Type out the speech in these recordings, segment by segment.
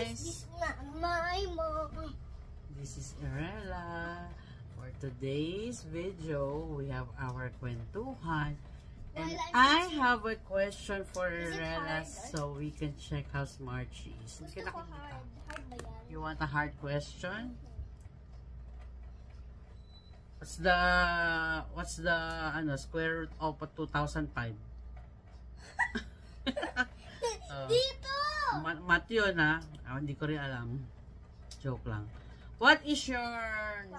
guys. This is not my mom. This is Irela. For today's video, we have our kwentuhan. And I have a question for Irela so we can check how smart she is. Gusto ko hard. Hard ba yan? You want a hard question? What's the square root of 2005? Dito! Mat yun ha. Hindi ko rin alam. Joke lang. What is your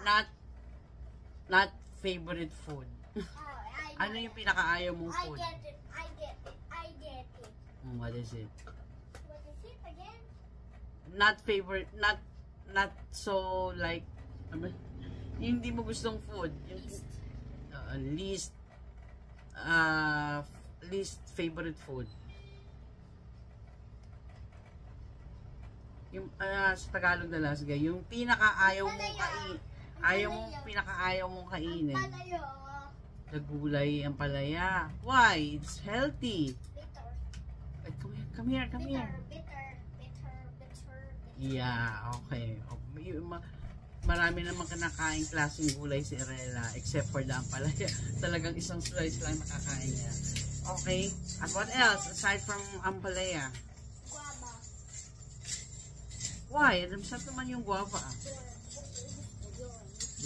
not favorite food? Ano yung pinakaayaw mong food? I get it. What is it? What is it again? Not favorite, not so like, yung hindi mo gustong food. Least favorite food. Yung sa Tagalog na lang, sige, yung pinakaayaw mong pinakaayaw mong kainin. Palayo. Na gulay ang palaya. Why? It's healthy. Bitter. Ay, come here. Bitter. Yeah, okay. Marami namang kinakain klaseng gulay si Irela except for the ampalaya. Talagang isang slice lang makakain niya. Okay. At what else aside from ampalaya? Guava. Why? Alam sa naman yung guava.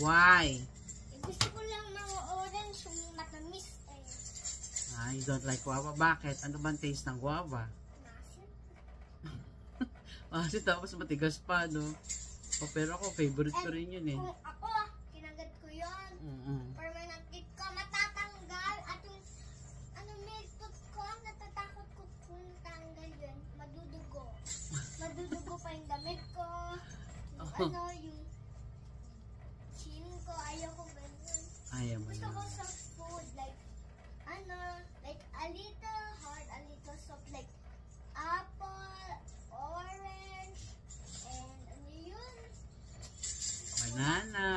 Why? Gusto ko lang ng orange yung matamis eh. You don't like guava. Bakit? Ano bang taste ng guava? Masin. Tapos matigas pa, no? Pero ako, favorite ko rin yun eh. Kung ako, kinagat ko yun. Permanent ko, matatanggal. At yung, milk tooth ko, natatakot ko kung tanggal yun. Madudugo. Madudugo pa yung damit ko. Yung chin ko, ayaw ko ganun. Ayaw mo Gusto na. ko sa food, like a little hard, a little soft, like apple, orange, and ano yun? Banana.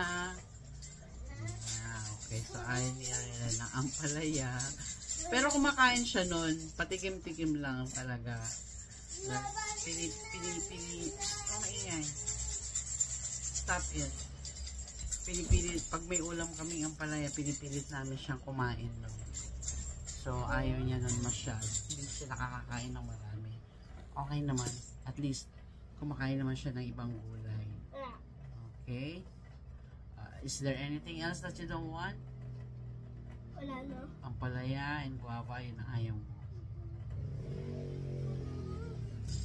Okay, so ayaw niya ng ampalaya. Pero kumakain siya nun, patikim-tikim lang talaga. Pili. Oh, maingay. Stop it. Pinipilit, pag may ulam kaming ampalaya, pinipilit namin siyang kumain nun. So, ayaw niya nun masyad. Hindi siya nakakakain ng marami. Okay naman. At least, kumakain naman siya ng ibang gulay. Okay? Is there anything else that you don't want? Wala, no? Ampalaya and guava, yun ang ayaw mo.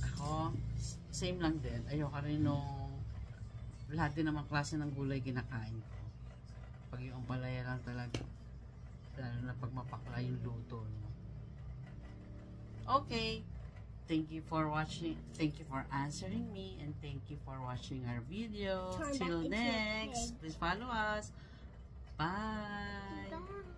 Ako, same lang din. Ayoko rin nung lahat din naman klase ng gulay kinakain ko. Pag yung ampalaya lang talaga. Lalo na pag mapakla yung luto. No? Okay. Thank you for watching. Thank you for answering me. And thank you for watching our video. Till next. Please follow us. Bye. Bye.